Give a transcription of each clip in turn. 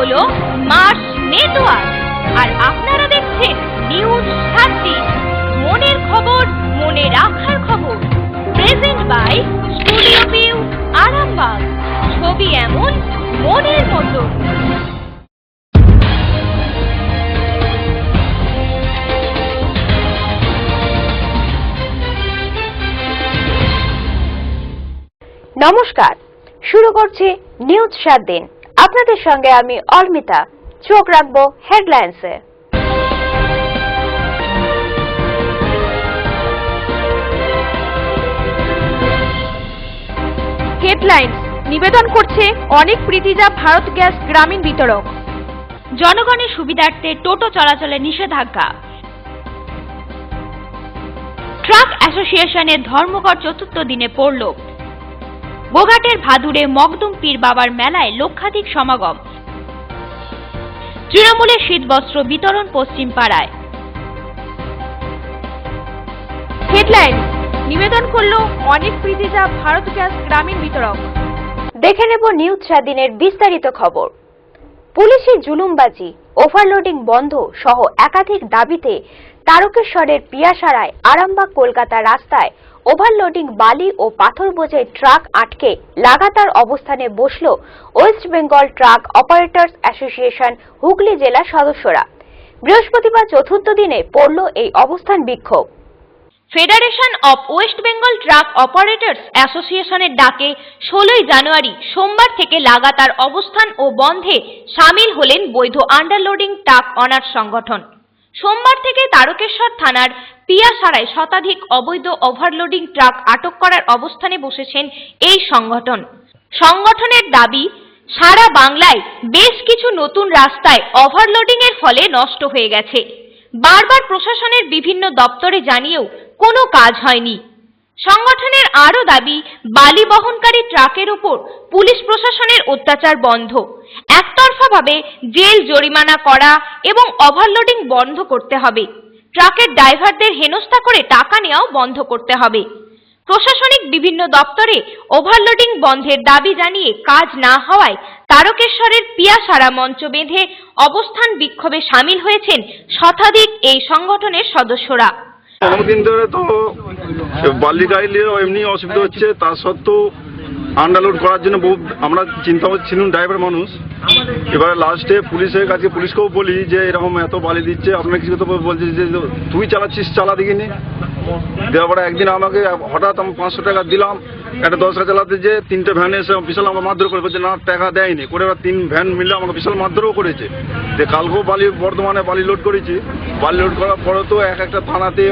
হলো Mars network, আর আপনারা দেখছেন নিউজ 7 দিন। মনের খবর, মনে রাখার খবর। Present by studio view, Arambagh. ছবি এমন, মনের মতো। নমস্কার, শুরু করছি নিউজ 7 দিন। আপনাদের সঙ্গে আমি অর্মিতা। চোখ রাখবো হেডলাইন্সে। হেডলাইন্স নিবেদন করছে অনেক প্রীতিজা ভারত গ্যাস গ্রামীণ বিতরক। জনগণের সুবিধার্থে টোটো চলাচলে নিষেধাজ্ঞা। ট্রাক অ্যাসোসিয়েশনের ধর্মঘট চতুর্থ দিনে পড়ল। গোঘাটের ভাদুরে মকদুম পীর বাবার মেলায় লক্ষাধিক সমাগম। তৃণমূলের শীতবস্ত্র বিতরণ পশ্চিম পাড়ায়। হেডলাইন নিবেদন করল অনেক প্রীতিজা ভারত গ্যাস গ্রামীণ বিতরক। দেখে নেব নিউজ 7 দিনের বিস্তারিত খবর। পুলিশের জুলুমবাজি, ওভারলোডিং বন্ধ সহ একাধিক দাবিতে তারকেশ্বরের পিয়াসারায় আরামবাগ কলকাতা রাস্তায় ওভারলোডিং বালি ও পাথর বোঝাই ট্রাক আটকে লাগাতার অবস্থানে বসল West Bengal truck operators association Hooghly জেলা সদস্যরা। বৃহস্পতিবার চতুর্থ দিনে পড়ল এই অবস্থান বিক্ষোভ। Federation of West Bengal truck operators অ্যাসোসিয়েশনের ডাকে 16 জানুয়ারি সোমবার থেকে লাগাতার অবস্থান ও বন্ধে সামিল হলেন বৈধ আন্ডারলোডিং ট্রাক অনার্স সংগঠন। সোমবার থেকে তারকেশ্বর থানার পিয়াসারায় শতাধিক অবৈধ ওভারলোডিং ট্রাক আটক করার অবস্থানে বসেছেন এই সংগঠন। সংগঠনের দাবি, সারা বাংলায় বেশ কিছু নতুন রাস্তায় ওভারলোডিং এর ফলে নষ্ট হয়ে গেছে। বারবার প্রশাসনের বিভিন্ন দপ্তরে জানিয়েও কোনো কাজ হয়নি। সংগঠনের আরও দাবি, বালি বহনকারী ট্রাকের উপর পুলিশ প্রশাসনের অত্যাচার বন্ধ, একতরফাভাবে জেল জরিমানা করা এবং ওভারলোডিং বন্ধ করতে হবে। ট্রাকের ড্রাইভারদের হেনস্থা করে টাকা নেওয়াও বন্ধ করতে হবে। প্রশাসনিক বিভিন্ন দপ্তরে ওভারলোডিং বন্ধের দাবি জানিয়ে কাজ না হওয়ায় তারকেশ্বরের পিয়াসারা মঞ্চ বেঁধে অবস্থান বিক্ষোভে সামিল হয়েছেন শতাধিক এই সংগঠনের সদস্যরা। অনেকদিন ধরে তো বালি গাড়ি নিয়ে এমনি অসুবিধা হচ্ছে, তা সত্ত্বেও আন্ডারলোড করার জন্য বহু আমরা চিন্তা ছিলাম ড্রাইভার মানুষ। এবারে লাস্টে পুলিশের কাছে পুলিশকেও বলি যে এরকম এত বালি দিচ্ছে, আপনার কিছু তো বলছে যে তুই চালাচ্ছিস, চালা দেখিনি। দেওয়ার একদিন আমাকে হঠাৎ আমি 500 টাকা দিলাম একটা 10 টাকা চালাতে, যে 3টে ভ্যান এসে বিশাল আমার মারধর করে বলছে না টাকা দেয়নি করে, এবার 3 ভ্যান মিলে আমাকে বিশাল মারধরও করেছে। যে কালকেও বালি বর্ধমানে বালি লোড করেছি, বালি লোড করার পরে তো একটা থানাতে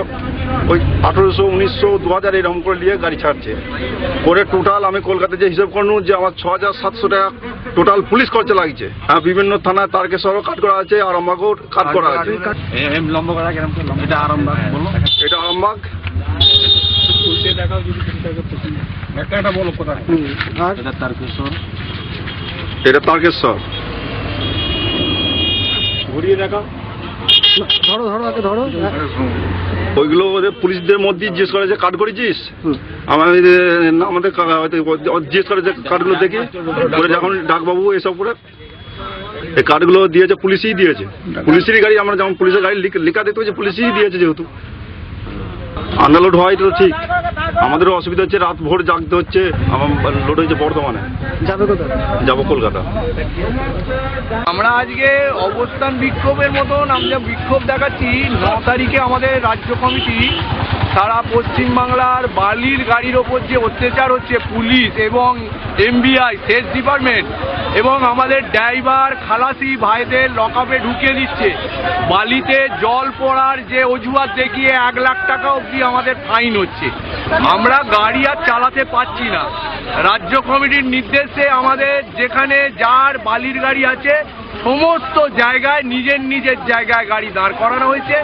ওই 1800, 1900, 2000 এরকম করে নিয়ে গাড়ি ছাড়ছে করে। টোটাল আমি কলকাতায় যে হিসাব করলুম যে আমার 6700 টাকা টোটাল পুলিশ খরচা লাগছে। বিভিন্ন থানায় তারকেশ্বরও কাট করা আছে, আরামবাগও কাট করা আছে। এটা আরামবাগ, এটা আরামবাগ। এটা তারকেশ্বর। ঘুরিয়ে দেখাও, ধরো ধরো আগে ধরো। ওইগুলো ওদের পুলিশদের মধ্যে জিজ্ঞেস করে যে কাট করেছিস, আমাদের জিজ্ঞেস করে যে কার্ডগুলো দেখি করে, যখন ডাকবাবু এসব করে এই কার্ডগুলো দিয়েছে, পুলিশই দিয়েছে। পুলিশেরই গাড়ি, আমরা যেমন পুলিশের গাড়ি লেখা দেখতে হচ্ছে পুলিশই দিয়েছে। যেহেতু আন্ডারলোড হয় তো ঠিক, আমাদেরও অসুবিধা হচ্ছে, রাত ভোর জাগতে হচ্ছে। আমার লোড হয়েছে বর্ধমানে, যাবো কলকাতা। আমরা আজকে অবস্থান বিক্ষোভের মতন আমরা বিক্ষোভ দেখাচ্ছি। 9 তারিখে আমাদের রাজ্য কমিটি সারা পশ্চিমবাংলার বালির গাড়ির ওপর যে অত্যাচার হচ্ছে পুলিশ এবং এমবিআই সেচ ডিপার্টমেন্ট এবং আমাদের ড্রাইভার খালাসি ভাইদের লকআপে ঢুকিয়ে দিচ্ছে। বালিতে জল পড়ার যে অজুহাত দেখিয়ে 1 লাখ টাকা অবধি আমাদের ফাইন হচ্ছে। আমরা গাড়ি আর চালাতে পারছি না। রাজ্য কমিটির নির্দেশে আমাদের যেখানে যার বালির গাড়ি আছে সমস্ত জায়গায় নিজের নিজের জায়গায় গাড়ি দাঁড় করানো হয়েছে।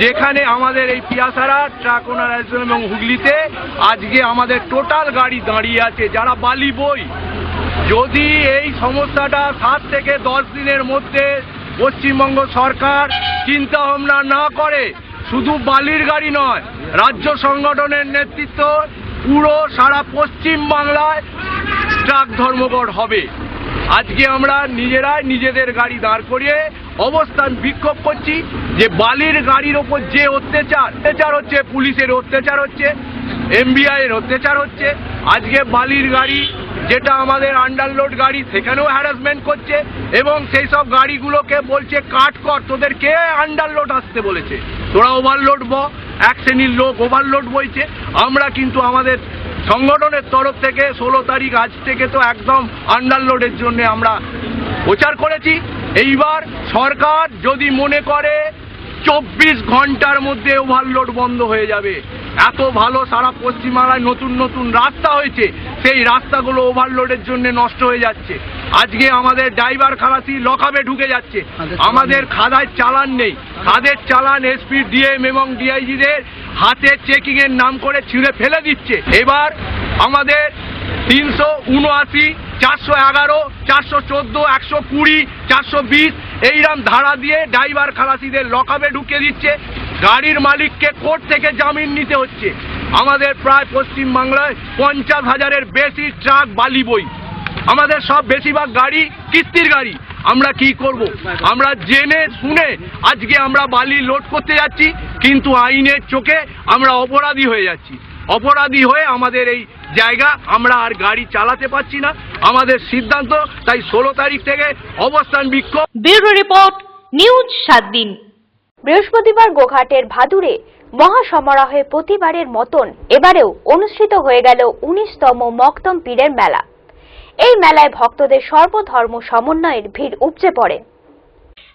যেখানে আমাদের এই পিয়াসারা ট্রাক ওনার এবং হুগলিতে আজকে আমাদের টোটাল গাড়ি দাঁড়িয়ে আছে যারা বালি বই। যদি এই সমস্যাটা 7 থেকে 10 দিনের মধ্যে পশ্চিমবঙ্গ সরকার চিন্তা ভাবনা না করে, শুধু বালির গাড়ি নয়, রাজ্য সংগঠনের নেতৃত্ব পুরো সারা পশ্চিম বাংলায় ট্রাক ধর্মঘট হবে। আজকে আমরা নিজেরাই নিজেদের গাড়ি দাঁড় করিয়ে অবস্থান বিক্ষোভ করছি যে বালির গাড়ির ওপর যে অত্যাচার হচ্ছে, পুলিশের অত্যাচার হচ্ছে, এমবিআই এর অত্যাচার হচ্ছে। আজকে বালির গাড়ি যেটা আমাদের আন্ডারলোড গাড়ি সেখানেও হ্যারাসমেন্ট করছে এবং সেই সব গাড়িগুলোকে বলছে কাট কর, তোদের কে আন্ডারলোড আসতে বলেছে, তোরা ওভারলোড এক শ্রেণীর লোক ওভারলোড বইছে। আমরা কিন্তু আমাদের সংগঠনের তরফ থেকে 16 তারিখ আজ থেকে তো একদম আন্ডারলোডের জন্য আমরা প্রচার করেছি। এইবার সরকার যদি মনে করে 24 ঘন্টার মধ্যে ওভারলোড বন্ধ হয়ে যাবে, এত ভালো সারা পশ্চিমবাংলায় নতুন নতুন রাস্তা হয়েছে, সেই রাস্তাগুলো ওভারলোডের জন্য নষ্ট হয়ে যাচ্ছে। আজকে আমাদের ড্রাইভার খালাসি লকআপে ঢুকে যাচ্ছে, আমাদের খাদায় চালান নেই, খাদের চালান এসপি, ডিএম এবং ডিআইজিদের হাতে চেকিং এর নাম করে ছিঁড়ে ফেলে দিচ্ছে। এবার আমাদের 379, 411, 414, 120, 420 এইরকম ধারা দিয়ে ড্রাইভার খালাসিদের লকআপে ঢুকে দিচ্ছে। গাড়ির মালিককে কোর্ট থেকে জামিন নিতে হচ্ছে। আমাদের প্রায় পশ্চিম বাংলায় 50,000-এর বেশি ট্রাক বালি বই, আমাদের সব বেশিরভাগ গাড়ি কিস্তির গাড়ি। আমরা কি করব? আমরা জেনে শুনে আজকে আমরা বালি লোড করতে যাচ্ছি, কিন্তু আইনের চোখে আমরা অপরাধী হয়ে যাচ্ছি। অপরাধী হয়ে আমাদের এই জায়গা আমরা আর গাড়ি চালাতে পারছি না। আমাদের সিদ্ধান্ত তাই 16 তারিখ থেকে অবস্থান বিক্ষোভ। ব্যুরো রিপোর্ট, নিউজ 7 দিন। বৃহস্পতিবার গোঘাটের ভাদুরে মহাসমারোহে প্রতিবারের মতন এবারেও অনুষ্ঠিত হয়ে গেল 19তম মকদম পীরের মেলা। এই মেলায় ভক্তদের সর্বধর্ম সমন্বয়ের ভিড় উপচে পড়ে।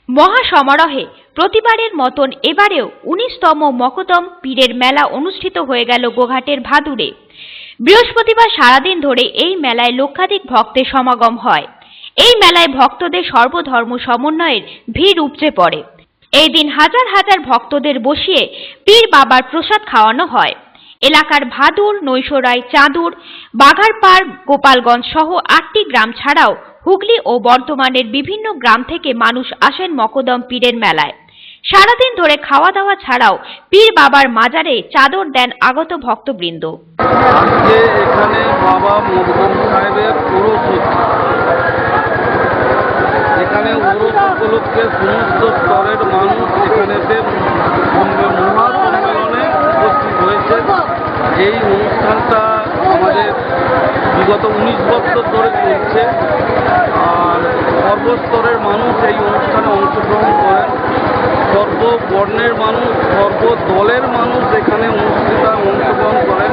মহাসমারোহে প্রতিবারের মতন এবারেও 19তম মকদম পীরের মেলা অনুষ্ঠিত হয়ে গেল গোঘাটের ভাদুরে। বৃহস্পতিবার সারাদিন ধরে এই মেলায় লক্ষাধিক ভক্তের সমাগম হয়। এই মেলায় ভক্তদের সর্বধর্ম সমন্বয়ের ভিড় উপচে পড়ে। এই দিন হাজার হাজার ভক্তদের বসিয়ে পীর বাবার প্রসাদ খাওয়ানো হয়। এলাকার ভাদুর, নৈশরাই, চাঁদুর, বাঘারপাড়, গোপালগঞ্জ সহ 8টি গ্রাম ছাড়াও হুগলি ও বর্ধমানের বিভিন্ন গ্রাম থেকে মানুষ আসেন মকদম পীরের মেলায়। সারাদিন ধরে খাওয়া দাওয়া ছাড়াও পীর বাবার মাজারে চাদর দেন আগত ভক্তবৃন্দ। আজকে এখানে বাবা মকদম সাহেবের ওরস হচ্ছে। এখানে ওরস উপলক্ষে সমস্ত স্তরের মানুষ এখানে মহাসম্মেলনে উপস্থিত হয়েছে। এই অনুষ্ঠানটা আমাদের বিগত 19 বছর ধরে চলছে, আর সর্বস্তরের মানুষ এই অনুষ্ঠানে অংশগ্রহণ করেন। সর্ববর্ণের মানুষ, সর্বদলের মানুষ এখানে অংশগ্রহণ করেন।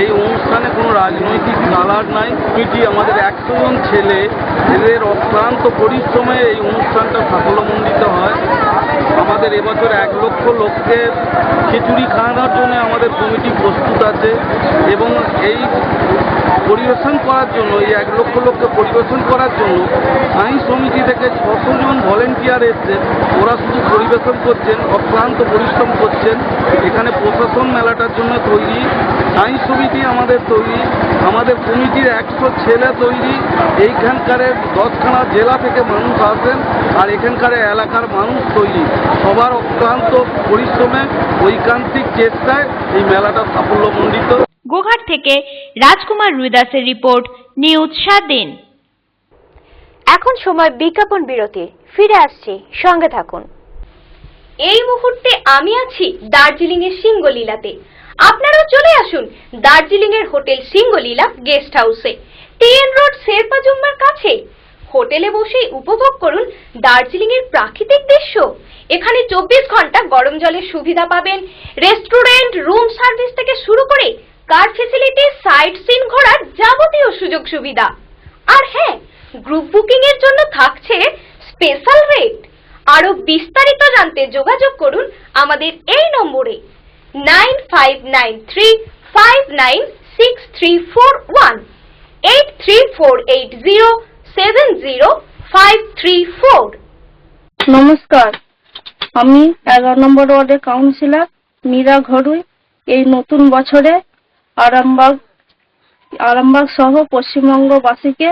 এই অনুষ্ঠানে কোনো রাজনৈতিক কালার নাই। কমিটি আমাদের 100 জন ছেলে, এদের অক্লান্ত পরিশ্রমে এই অনুষ্ঠানটা সাফল্যমণ্ডিত হয়। আমাদের এবছর 1 লক্ষ লোককে খিচুড়ি খাওয়ানোর জন্য আমাদের কমিটি প্রস্তুত আছে এবং এই পরিবেশন করার জন্য, এই 1 লক্ষ লোককে পরিবেশন করার জন্য সাই সমিতি থেকে 600 জন ভলেন্টিয়ার এসছেন। ওরা শুধু পরিবেশন করছেন, অক্লান্ত পরিশ্রম করছেন। এখানে প্রশাসন মেলাটার জন্য তৈরি, সাই সমিতি আমাদের তৈরি, আমাদের কমিটির 100 ছেলে তৈরি। এইখানকার 10খানা জেলা থেকে মানুষ আসেন আর এখানকার এলাকার মানুষ তৈরি। সবার অক্লান্ত পরিশ্রমে, ঐকান্তিক চেষ্টায় এই মেলাটা সাফল্যমণ্ডিত। গোঘাট থেকে রাজকুমার রুইদাসের রিপোর্ট, নিউজ 7 দিন। এখন সময় বিজ্ঞাপন বিরতি, ফিরে আসছি, সঙ্গে থাকুন। এই মুহূর্তে আমি আছি দার্জিলিং এর সিঙ্গলীলাতে। আপনারাও চলে আসুন দার্জিলিং এর হোটেল সিঙ্গলীলা গেস্ট হাউসে, টিএন রোড শেরপা জুম্মার কাছে। হোটেলে বসেই উপভোগ করুন দার্জিলিং এর প্রাকৃতিক দৃশ্য। এখানে 24 ঘন্টা গরম জলের সুবিধা পাবেন। রেস্টুরেন্ট, রুম সার্ভিস থেকে শুরু করে কার ফেসিলিটি, সাইট সিন ঘোরার যাবতীয় সুযোগ সুবিধা। আর হ্যাঁ, গ্রুপ বুকিং এর জন্য থাকছে স্পেশাল রেট। আরো বিস্তারিত জানতে যোগাযোগ করুন আমাদের এই নম্বরে 9593596341, 8348070534। নমস্কার, আমি 11 নম্বর ওয়ার্ডের কাউন্সিলর মীরা ঘড়ুই। এই নতুন বছরে আরামবাগ সহ পশ্চিমবঙ্গবাসীকে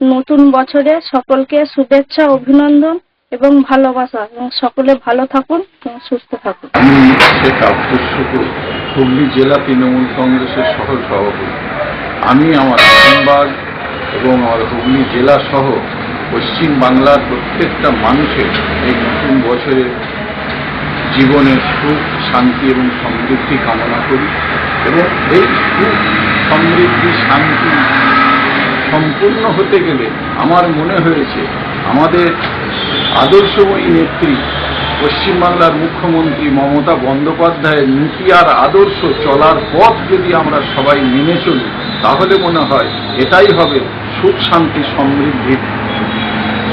নতুন বছরে সকলকে শুভেচ্ছা, অভিনন্দন এবং ভালোবাসা, এবং সকলে ভালো থাকুন এবং সুস্থ থাকুন। আমি শেখ আব্দুল শুকুর, হুগলি জেলা তৃণমূল কংগ্রেসের সহ সভাপতি। আমি আমার আরামবাগ এবং আমার হুগলি জেলা সহ পশ্চিম বাংলার প্রত্যেকটা মানুষের এই নতুন বছরে জীবনের সুখ শান্তি এবং সমৃদ্ধি কামনা করি এবং এই সুখ সমৃদ্ধি শান্তি সম্পূর্ণ হতে গেলে আমার মনে হয়েছে আমাদের আদর্শময়ী নেত্রী পশ্চিমবাংলার মুখ্যমন্ত্রী মমতা বন্দ্যোপাধ্যায়ের নীতি আর আদর্শ চলার পথ যদি আমরা সবাই মেনে চলি তাহলে মনে হয় এটাই হবে সুখ শান্তি সমৃদ্ধির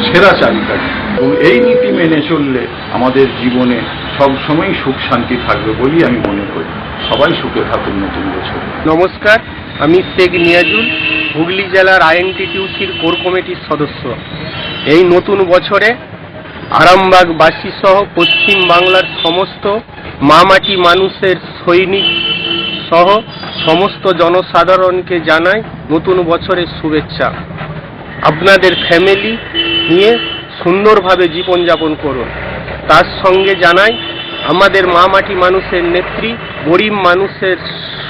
সেরা চাবিকাঠি এবং এই নীতি মেনে চললে আমাদের জীবনে সবসময় সুখ শান্তি থাকবে বলেই আমি মনে করি। সবাই সুখে থাকুন নতুন বছর। নমস্কার, আমি শেখ নিয়াজুল, হুগলি জেলার আইএনটিটিউসির কোর কমিটির সদস্য। এই নতুন বছরে আরামবাগবাসী সহ পশ্চিম বাংলার সমস্ত মামাটি মানুষের সৈনিক সহ সমস্ত জনসাধারণকে জানাই নতুন বছরের শুভেচ্ছা। আপনাদের ফ্যামিলি নিয়ে সুন্দরভাবে জীবনযাপন করুন। তার সঙ্গে জানাই আমাদের মামাটি মানুষের নেত্রী, গরিব মানুষের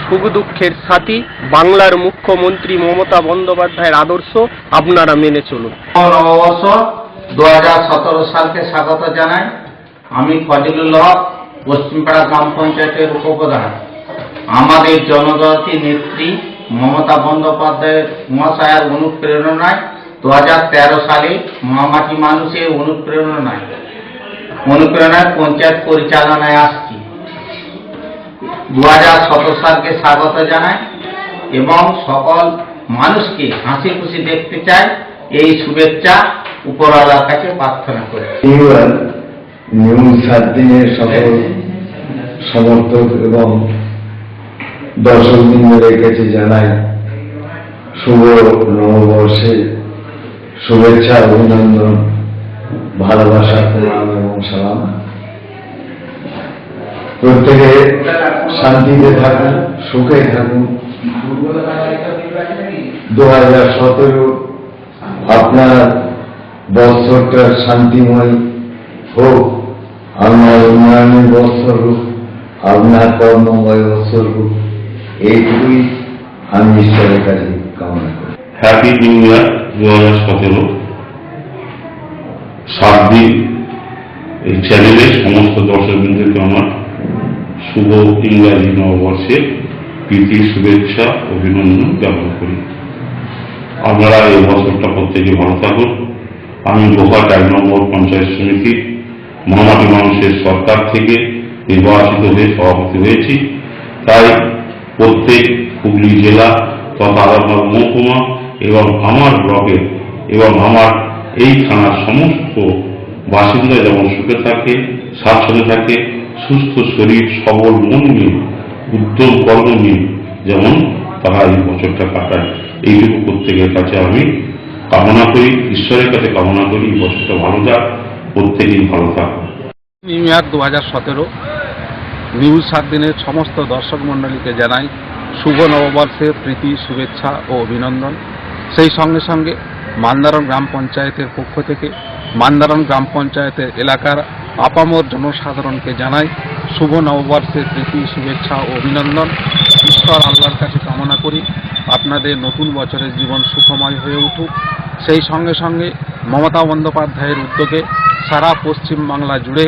সুখ দুঃখের সাথী বাংলার মুখ্যমন্ত্রী মমতা বন্দ্যোপাধ্যায়ের আদর্শ আপনারা মেনে চলুন। নববর্ষ 2017 সালকে স্বাগত জানাই। আমি ফজলুল হক, পশ্চিমপাড়া গ্রাম পঞ্চায়েতের উপপ্রধান। আমাদের জনজাতি নেত্রী মমতা বন্দ্যোপাধ্যায়ের মহাশয়ের অনুপ্রেরণায় 2013 সালে মামাটি মানুষের অনুপ্রেরণায় পঞ্চায়েত পরিচালনায় আসছি। 2017 সালকে স্বাগত জানাই এবং সকল মানুষকে হাসি খুশি দেখতে চাই। এই শুভেচ্ছা উপরওয়ালার কাছে প্রার্থনা করি। নিউ 7 দিনের সকল সমর্থক এবং দর্শকবৃন্দের কাছে জানাই শুভ নববর্ষে শুভেচ্ছা, অভিনন্দন, ভালোবাসা, প্রণাম এবং সালাম। প্রত্যেকে শান্তিতে থাকুন, সুখে থাকুন। 2017 আপনার বৎসরটা শান্তিময় হোক, আপনার উন্নয়নের বৎসর হোক, আপনার কর্মময় বৎসর হোক, এইটুকুই আমি ঈশ্বরের কাছে কামনা করি। Happy new year 2017। 7 দিন এই চ্যানেলের সমস্ত দর্শকবৃন্দকে আমার শুভ ইংরাজি নববর্ষের প্রীতি শুভেচ্ছা অভিনন্দন জ্ঞাপন করি। আপনারা এই বছরটা প্রত্যেকে ভালো থাকুন। আমি গোহাট 1 নম্বর পঞ্চায়েত সমিতি মামাটি মানুষের সরকার থেকে নির্বাচিত হয়ে সভাপতি হয়েছি। তাই প্রত্যেক হুগলি জেলা তথা আরামবাগ মহকুমা এবং আমার ব্লকের এবং আমার এই থানার সমস্ত বাসিন্দা যেমন সুখে থাকে, স্বাচ্ছন্দ্যে থাকে, সুস্থ শরীর সবল মন নিয়ে উদ্যম কর্ম নিয়ে যেমন তারা এই বছরটা কাটায়, এইটুকু প্রত্যেকের কাছে আমি কামনা করি, ঈশ্বরের কাছে কামনা করি এই বছরটা ভালো যাক, প্রত্যেকেই ভালো থাকুন। নিউ ইয়ার 2017 নিউজ 7 দিনের সমস্ত দর্শক মণ্ডলীকে জানাই শুভ নববর্ষের প্রীতি শুভেচ্ছা ও অভিনন্দন। সেই সঙ্গে সঙ্গে মান্দারণ গ্রাম পঞ্চায়েতের পক্ষ থেকে মান্দারণ গ্রাম পঞ্চায়েতের এলাকার আপামর জনসাধারণকে জানাই শুভ নববর্ষের প্রীতি শুভেচ্ছা ও অভিনন্দন। ঈশ্বর আল্লাহর কাছে কামনা করি আপনাদের নতুন বছরের জীবন সুখময় হয়ে উঠুক। সেই সঙ্গে সঙ্গে মমতা বন্দ্যোপাধ্যায়ের উদ্যোগে সারা পশ্চিম বাংলা জুড়ে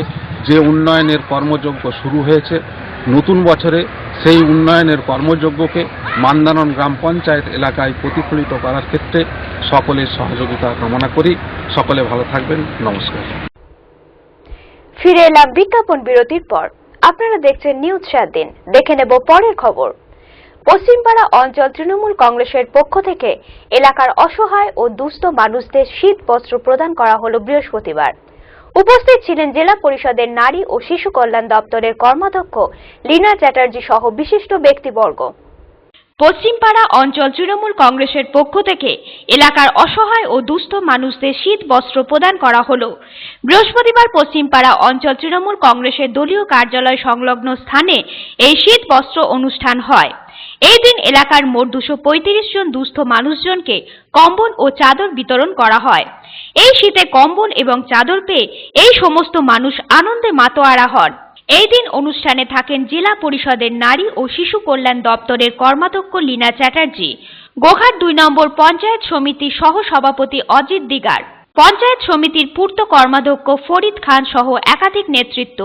যে উন্নয়নের কর্মযজ্ঞ শুরু হয়েছে, নতুন বছরে সেই উন্নয়নের কর্মযজ্ঞকে মান্দারণ গ্রাম পঞ্চায়েত এলাকায় প্রতিফলিত করার ক্ষেত্রে সকলের সহযোগিতা কামনা করি। সকলে ভালো থাকবেন। নমস্কার। ফিরে এলাম বিজ্ঞাপন বিরতির পর। আপনারা দেখছেন নিউজ 7 দিন। দেখে নেব পরের খবর। পশ্চিমপাড়া অঞ্চল তৃণমূল কংগ্রেসের পক্ষ থেকে এলাকার অসহায় ও দুস্থ মানুষদের শীত বস্ত্র প্রদান করা হলো বৃহস্পতিবার। উপস্থিত ছিলেন জেলা পরিষদের নারী ও শিশু কল্যাণ দপ্তরের কর্মাধ্যক্ষ লীনা চ্যাটার্জি সহ বিশিষ্ট ব্যক্তিবর্গ। পশ্চিমপাড়া অঞ্চল তৃণমূল কংগ্রেসের পক্ষ থেকে এলাকার অসহায় ও দুস্থ মানুষদের শীত বস্ত্র প্রদান করা হলো। বৃহস্পতিবার পশ্চিমপাড়া অঞ্চল তৃণমূল কংগ্রেসের দলীয় কার্যালয় সংলগ্ন স্থানে এই শীত বস্ত্র অনুষ্ঠান হয়। এই দিন এলাকার মোট 235 জন দুস্থ মানুষজনকে কম্বল ও চাদর বিতরণ করা হয়। এই শীতে কম্বল এবং চাদর পেয়ে এই সমস্ত মানুষ আনন্দে মাতোয়ারা হন। এই দিন অনুষ্ঠানে থাকেন জেলা পরিষদের নারী ও শিশু কল্যাণ দপ্তরের কর্মাধ্যক্ষ লীনা চ্যাটার্জি, গোঘাট 2 নম্বর পঞ্চায়েত সমিতির সহ সভাপতি অজিত দিগার, পঞ্চায়েত সমিতির পূর্ত কর্মাধ্যক্ষ ফরিদ খান সহ একাধিক নেতৃত্ব।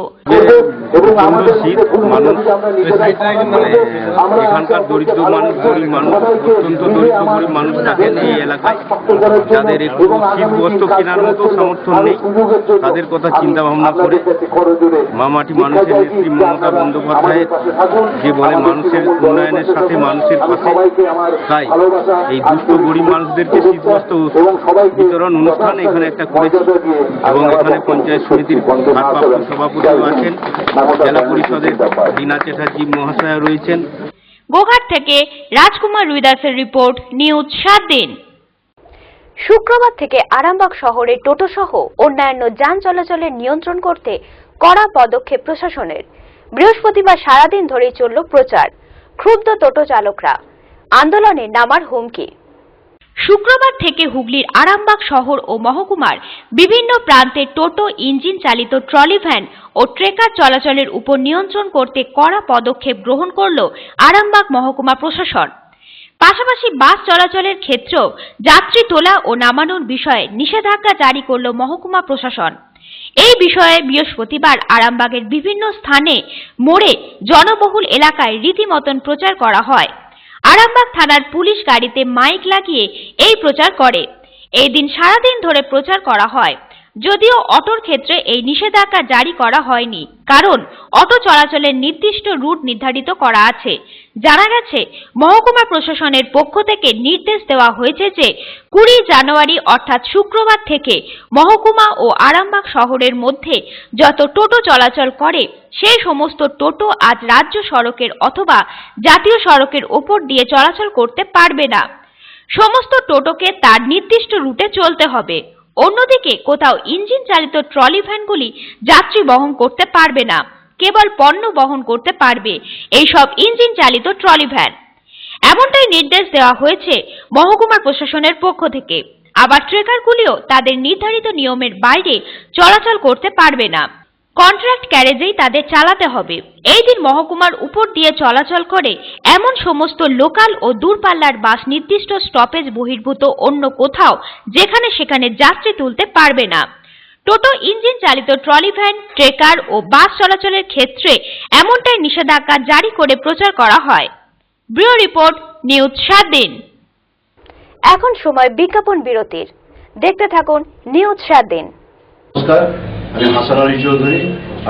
এখানকার দরিদ্র মানুষ, গরিব মানুষ, অত্যন্ত দরিদ্র গরিব মানুষ থাকেন এই এলাকায়, যাদের একটু শীত বস্ত্র কেনার মতো সমর্থন নেই, তাদের কথা চিন্তা ভাবনা করে মা মাটি মানুষের নেত্রী মমতা বন্দ্যোপাধ্যায়ের যে বলে মানুষের উন্নয়নের সাথে মানুষের পাশে, তাই এই দুস্থ গরিব মানুষদেরকে শীত বস্ত্র বিতরণ অনুষ্ঠান এখানে একটা করেছি এবং এখানে পঞ্চায়েত সমিতির ভারপ্রাপ্ত সভাপতিও আছেন, জেলা পরিষদের রীনা চ্যাটার্জি মহাশয়া রয়েছেন। গোঘাট থেকে রাজকুমার রুইদাসের রিপোর্ট, নিউজ 7 দিন। শুক্রবার থেকে আরামবাগ শহরে টোটো সহ অন্যান্য যান চলাচলের নিয়ন্ত্রণ করতে কড়া পদক্ষেপ প্রশাসনের। বৃহস্পতিবার সারাদিন ধরেই চলল প্রচার। ক্ষুব্ধ টোটো চালকরা, আন্দোলনে নামার হুমকি। শুক্রবার থেকে হুগলির আরামবাগ শহর ও মহকুমার বিভিন্ন প্রান্তে টোটো, ইঞ্জিন চালিত ট্রলি ভ্যান ও ট্রেকার চলাচলের উপর নিয়ন্ত্রণ করতে কড়া পদক্ষেপ গ্রহণ করল আরামবাগ মহকুমা প্রশাসন। পাশাপাশি বাস চলাচলের ক্ষেত্রেও যাত্রী তোলা ও নামানোর বিষয়ে নিষেধাজ্ঞা জারি করল মহকুমা প্রশাসন। এই বিষয়ে বৃহস্পতিবার আরামবাগের বিভিন্ন স্থানে, মোড়ে, জনবহুল এলাকায় রীতিমতন প্রচার করা হয়। আরামবাগ থানার পুলিশ গাড়িতে মাইক লাগিয়ে এই প্রচার করে। এই দিন সারাদিন ধরে প্রচার করা হয়। যদিও অটোর ক্ষেত্রে এই নিষেধাজ্ঞা জারি করা হয়নি, কারণ অটো চলাচলের নির্দিষ্ট রুট নির্ধারিত করা আছে। জানা গেছে, মহকুমা প্রশাসনের পক্ষ থেকে নির্দেশ দেওয়া হয়েছে যে 20 জানুয়ারি অর্থাৎ শুক্রবার থেকে মহকুমা ও আরামবাগ শহরের মধ্যে যত টোটো চলাচল করে সেই সমস্ত টোটো আজ রাজ্য সড়কের অথবা জাতীয় সড়কের ওপর দিয়ে চলাচল করতে পারবে না। সমস্ত টোটোকে তার নির্দিষ্ট রুটে চলতে হবে। অন্যদিকে কোথাও ইঞ্জিন চালিত ট্রলি ভ্যানগুলি যাত্রী বহন করতে পারবে না, কেবল পণ্য বহন করতে পারবে এইসব ইঞ্জিন চালিত ট্রলি ভ্যান। এমনটাই নির্দেশ দেওয়া হয়েছে মহকুমা প্রশাসনের পক্ষ থেকে। আবার ট্রেকারগুলিও তাদের নির্ধারিত নিয়মের বাইরে চলাচল করতে পারবে না, কন্ট্রাক্ট ক্যারেজেই তাদের চালাতে হবে। এই দিন মহকুমার উপর দিয়ে চলাচল করে এমন সমস্ত লোকাল ও দূরপাল্লার বাস নির্দিষ্ট স্টপেজ বহির্ভূত অন্য কোথাও যেখানে সেখানে যাত্রী তুলতে পারবে না। টোটো, ইঞ্জিন চালিত ট্রলি ভ্যান, ট্রেকার ও বাস চলাচলের ক্ষেত্রে এমনটাই নিষেধাজ্ঞা জারি করে প্রচার করা হয়। ব্যুরো রিপোর্ট, নিউজ 7 দিন। এখন সময় বিজ্ঞাপন বিরতির। দেখতে থাকুন নিউজ 7 দিন। নমস্কার, আমি হাসান আলী চৌধুরী,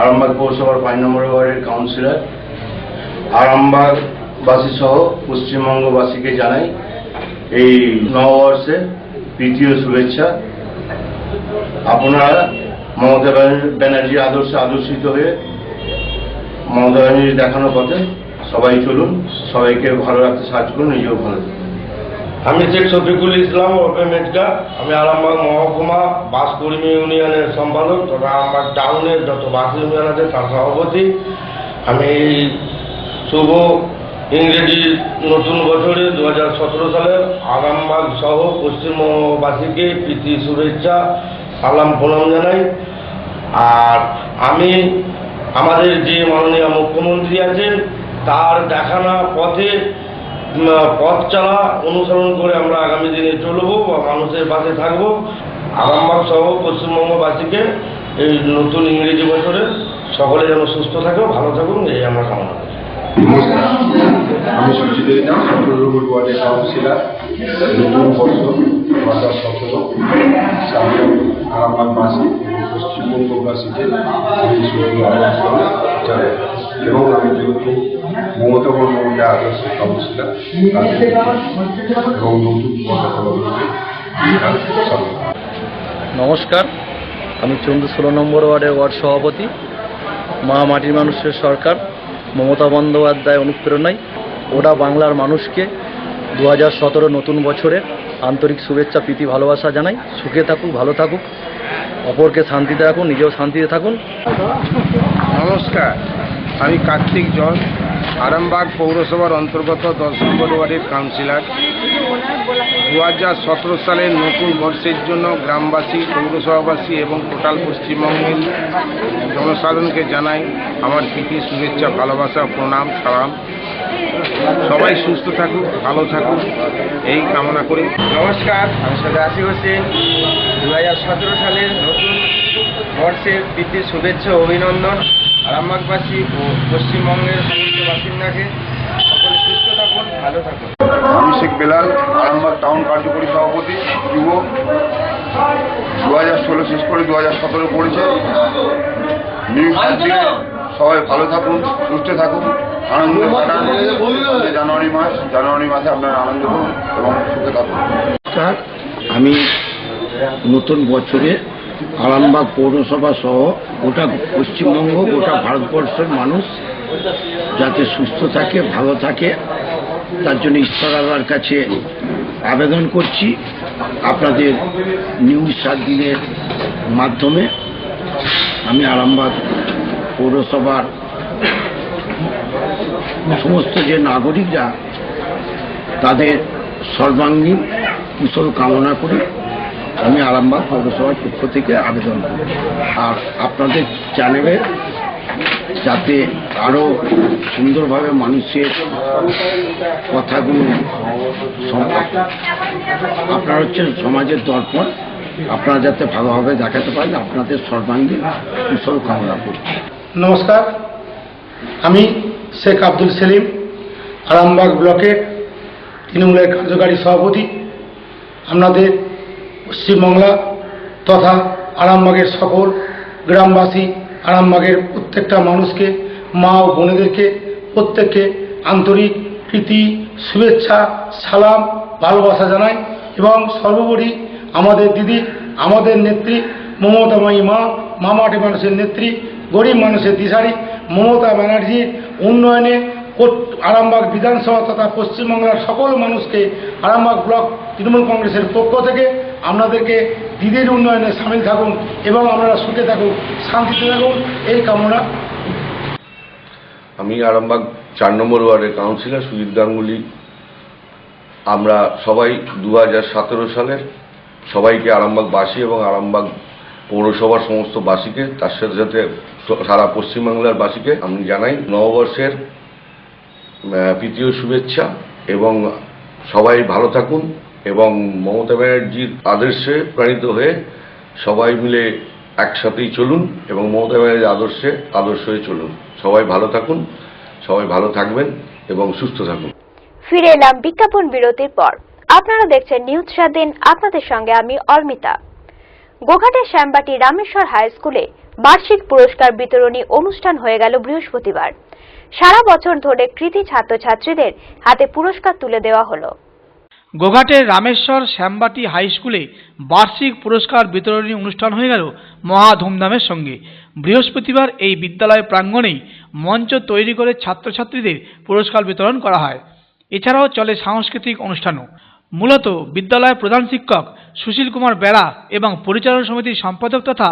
আরামবাগ পৌরসভার 5 নম্বর ওয়ার্ডের কাউন্সিলর। আরামবাগবাসী সহ পশ্চিমবঙ্গবাসীকে জানাই এই নববর্ষে প্রীতীয় শুভেচ্ছা। আপনারা মমতা ব্যানার্জির আদর্শে আদর্শিত হয়ে মমতা ব্যানার্জির দেখানো পথে সবাই চলুন, সবাইকে ভালো রাখতে সাহায্য করুন, নিজেও ভালো থাকুন। আমি শেখ শফিকুল ইসলাম ওরফে মেটকা। আমি আরামবাগ মহকুমা বাস কর্মী ইউনিয়নের সম্পাদক তথা আরামবাগ টাউনের যত বাস ইউনিয়ন আছে তার সভাপতি। আমি শুভ ইংরেজি নতুন বছরে 2017 সালের আরামবাগ সহ পশ্চিমবঙ্গবাসীকে প্রীতি শুভেচ্ছা, সালাম প্রণাম জানাই। আর আমি আমাদের যে মাননীয় মুখ্যমন্ত্রী আছেন তার দেখানো পথে পথ চলা অনুসরণ করে আমরা আগামী দিনে চলবো বা মানুষের পাশে থাকবো। আরামবাগ সহ পশ্চিমবঙ্গবাসীকে এই নতুন ইংরেজি বছরে সকলে যেন সুস্থ থাকে, ভালো থাকুন, এই আমরা কামনা করি। নমস্কার, আমি সুজিত ইসলাম, 17 নম্বর ওয়ার্ডের কাউন্সিলর। নতুন বর্ষ 2017 সামনে আরামবাগবাসী পশ্চিমবঙ্গবাসীকে এবং আমি যেহেতু মমতা বন্দ্যোপাধ্যায় আদর্শ কাউন্সিলর এবং নতুন নমস্কার, আমি চন্দ্র 16 নম্বর ওয়ার্ডের ওয়ার্ড সভাপতি। মা মাটির মানুষের সরকার মমতা বন্দ্যোপাধ্যায় অনুপ্রেরণায় ওরা বাংলার মানুষকে 2017 নতুন বছরের আন্তরিক শুভেচ্ছা, প্রীতি, ভালোবাসা জানাই। সুখে থাকুক, ভালো থাকুক, অপরকে শান্তিতে রাখুন, নিজেও শান্তিতে থাকুন। নমস্কার, আমি কার্তিক জল, আরামবাগ পৌরসভার অন্তর্গত 10 নম্বর ওয়ার্ডের কাউন্সিলর। 2017 সালের নতুন বর্ষের জন্য গ্রামবাসী, পৌরসভাবাসী এবং টোটাল পশ্চিমবঙ্গের জনসাধারণকে জানাই আমার প্রীতি শুভেচ্ছা, ভালোবাসা, প্রণাম, সালাম। সবাই সুস্থ থাকুক, ভালো থাকুক এই কামনা করি। নমস্কার, আমি সৈয়দ আসিফ হোসেন। 2017 সালের নতুন বর্ষের প্রীতির শুভেচ্ছা ও অভিনন্দন আরামবাগবাসী ও পশ্চিমবঙ্গের সমস্ত বাসিন্দাকে। সকলে সুস্থ থাকুন, ভালো থাকুন। আমি শেখ বেলাল, আরামবাগ টাউন কার্যকরী সভাপতি যুব। 2016 শেষ করে 2017 পড়েছে। নিউ সার্ভিসে সবাই ভালো থাকুন, সুস্থ থাকুন, আনন্দ কাটান। জানুয়ারি মাসে আপনারা আনন্দ করুন এবং সুখে থাকুন। আমি নতুন বছরে আরামবাগ পৌরসভা সহ গোটা পশ্চিমবঙ্গ, গোটা ভারতবর্ষের মানুষ যাতে সুস্থ থাকে, ভালো থাকে, তার জন্য ঈশ্বর আল্লাহর কাছে আবেদন করছি। আপনাদের নিউজ 7 দিনের মাধ্যমে আমি আরামবাগ পৌরসভার সমস্ত যে নাগরিকরা তাদের সর্বাঙ্গীন কুশল কামনা করি। আমি আরামবাগ পৌরসভার পক্ষ থেকে আবেদন করি। আর আপনাদের চ্যানেলে যাতে আরও সুন্দরভাবে মানুষের কথাগুলো, আপনারা হচ্ছেন সমাজের দর্পণ, আপনারা যাতে ভালোভাবে দেখাতে পারেন, আপনাদের সর্বাঙ্গীন কুশল কামনা করি। নমস্কার, আমি শেখ আব্দুল সেলিম, আরামবাগ ব্লকের তৃণমূলের কার্যকারী সভাপতি। আপনাদের পশ্চিমবাংলা তথা আরামবাগের সকল গ্রামবাসী, আরামবাগের প্রত্যেকটা মানুষকে, মা ও বোনেদেরকে প্রত্যেককে আন্তরিক প্রীতি, শুভেচ্ছা, সালাম, ভালোবাসা জানাই। এবং সর্বোপরি আমাদের দিদি, আমাদের নেত্রী মমতাময়ী মা, মামাটি মানুষের নেত্রী, গরিব মানুষের দিশারি মমতা ব্যানার্জির উন্নয়নে আরামবাগ বিধানসভা তথা পশ্চিমবাংলার সকল মানুষকে আরামবাগ ব্লক তৃণমূল কংগ্রেসের পক্ষ থেকে আপনাদেরকে দিদির উন্নয়নে সামিল থাকুন এবং আপনারা সুখে থাকুন, শান্তিতে থাকুন এই কামনা। আমি আরামবাগ 4 নম্বর ওয়ার্ডের কাউন্সিলর সুজিত গাঙ্গুলি। আমরা সবাই 2017 সালের সবাইকে আরামবাগবাসী এবং আরামবাগ পৌরসভার সমস্ত বাসীকে, তার সাথে সাথে সারা পশ্চিমবাংলার বাসীকে আমি জানাই নববর্ষের প্রীতীয় শুভেচ্ছা এবং সবাই ভালো থাকুন এবং মমতা ব্যানার্জির আদর্শে প্রাণিত হয়ে সবাই মিলে একসাথেই চলুন এবং মমতা ব্যানার্জির আদর্শ হয়ে চলুন। সবাই ভালো থাকুন, সবাই ভালো থাকবেন এবং সুস্থ থাকুন। ফিরে এলাম বিজ্ঞাপন বিরতির পর। আপনারা দেখছেন নিউজ 7 দিন, আপনাদের সঙ্গে আমি অর্মিতা। গোঘাটের শ্যামবাটি রামেশ্বর হাই স্কুলে বার্ষিক পুরস্কার বিতরণী অনুষ্ঠান হয়ে গেল বৃহস্পতিবার। সারা বছর ধরে কৃতী ছাত্রছাত্রীদের হাতে পুরস্কার তুলে দেওয়া হলো। গোঘাটের রামেশ্বর শ্যামবাটি হাই স্কুলে বার্ষিক পুরস্কার বিতরণী অনুষ্ঠান হয়ে গেল মহা ধুমধামের সঙ্গে। বৃহস্পতিবার এই বিদ্যালয় প্রাঙ্গণেই মঞ্চ তৈরি করে ছাত্রছাত্রীদের পুরস্কার বিতরণ করা হয়। এছাড়াও চলে সাংস্কৃতিক অনুষ্ঠানও। মূলত বিদ্যালয়ের প্রধান শিক্ষক সুশীল কুমার বেড়া এবং পরিচালনা সমিতির সম্পাদক তথা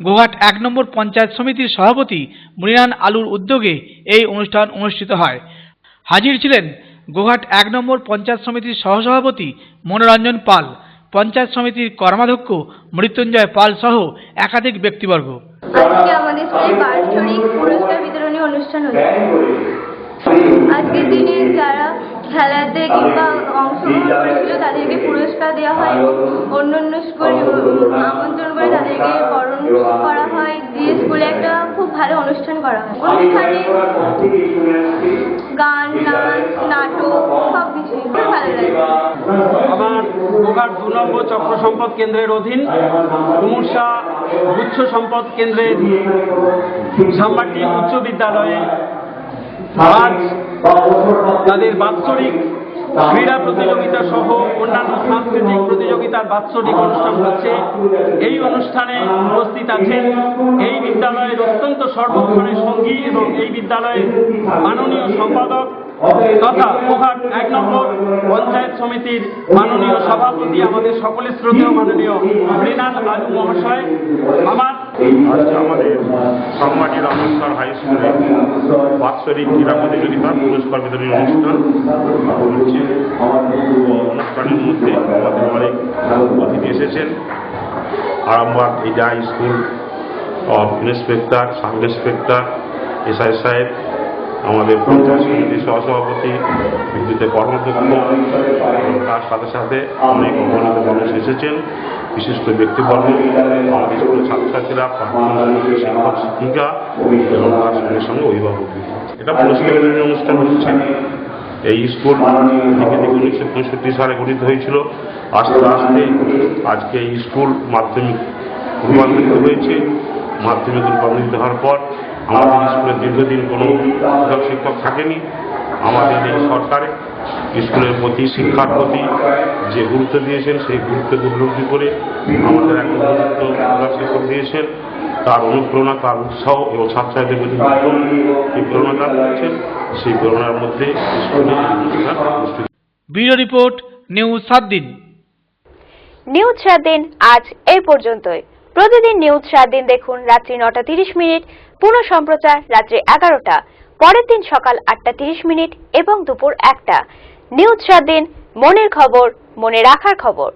গোঘাট 1 নম্বর পঞ্চায়েত সমিতির সভাপতি মৃণাল আলুর উদ্যোগে এই অনুষ্ঠান অনুষ্ঠিত হয়। হাজির ছিলেন গোঘাট 1 নম্বর পঞ্চায়েত সমিতির সহসভাপতি মনোরঞ্জন পাল, পঞ্চায়েত সমিতির কর্মাধ্যক্ষ মৃত্যুঞ্জয় পাল সহ একাধিক ব্যক্তিবর্গ। আজকে আমাদের স্কুলে বার্ষিক পুরস্কার বিতরণী অনুষ্ঠান হচ্ছে। আজকের দিনে যারা খেলাতে কিংবা অংশগ্রহণ করেছিল তাদেরকে পুরস্কার দেওয়া হয়, অন্যান্য স্কুল আমন্ত্রণ করে তাদেরকে বরণ করা হয়, দিয়ে স্কুলে একটা খুব ভালো অনুষ্ঠান করা হয়। অনুষ্ঠানে গান, নাচ, নাটক সব কিছুই খুব ভালো লাগে। আমার গোঘাট 2 নম্বর চক্র সম্পদ কেন্দ্রের অধীন কুমুরসা গুচ্ছ সম্পদ কেন্দ্রের শ্যামবাটি উচ্চ বিদ্যালয়ে আজ তাদের বাৎসরিক ক্রীড়া প্রতিযোগিতা সহ অন্যান্য সাংস্কৃতিক প্রতিযোগিতার বাৎসরিক অনুষ্ঠান হচ্ছে। এই অনুষ্ঠানে উপস্থিত আছেন এই বিদ্যালয়ের অত্যন্ত সর্বক্ষণের সঙ্গী এবং এই বিদ্যালয়ের মাননীয় সম্পাদক তথা গোঘাট 1 নম্বর পঞ্চায়েত সমিতির মাননীয় সভাপতি, আমাদের সকলের শ্রদ্ধেয় মাননীয় মৃণাল আলু মহাশয়। আজকে আমাদের শ্যামবাটি রামেশ্বর হাই স্কুলে বাৎসরিক ক্রীড়া প্রতিযোগিতার পুরস্কার বিতরণী অনুষ্ঠান হচ্ছে। অনুষ্ঠানের মধ্যে আমাদের অনেক অতিথি এসেছেন। Arambagh high school of inspector, sub inspector, SI সাহেব আমাদের পঞ্চায়েত সমিতির সহসভাপতি, বিদ্যুতের কর্মাধ্যক্ষ, তার সাথে সাথে অনেক অগণিত মানুষ এসেছেন, বিশিষ্ট ব্যক্তিবর্গ, আমাদের স্কুলের ছাত্রছাত্রীরা, শিক্ষক শিক্ষিকা এবং তার সঙ্গে সঙ্গে অভিভাবক। এটা পুরস্কার বিতরণী অনুষ্ঠান হচ্ছে। এই স্কুল থেকে 1965 সালে গঠিত হয়েছিল। আস্তে আস্তে আজকে এই স্কুল মাধ্যমিক রূপান্তরিত হয়েছে। মাধ্যমিক রূপান্তরিত হওয়ার পর আমাদের স্কুলে দীর্ঘদিন কোনো শিক্ষক থাকেনি। আমাদের এই সরকারে স্কুলের প্রতি, শিক্ষার প্রতি যে গুরুত্ব দিয়েছেন, সেই গুরুত্বকে উপলব্ধি করে আমাদের একটা উপযুক্ত শিক্ষক দিয়েছেন। তার অনুপ্রেরণা, তার উৎসাহ এবং ছাত্রছাত্রীদের প্রতি এই প্রেরণা দিচ্ছেন। সেই প্রেরণার মধ্যে স্কুলে ব্যুরো রিপোর্ট, নিউজ 7 দিন। নিউজ 7 দিন আজ এই পর্যন্তই। প্রতিদিন নিউজ 7 দিন দেখুন রাত্রি 9:30, পুনঃ সম্প্রচার রাত্রি 11টা, পরের দিন সকাল 8:30 এবং দুপুর 1টা। নিউজ 7 দিন, মনের খবর, মনে রাখার খবর।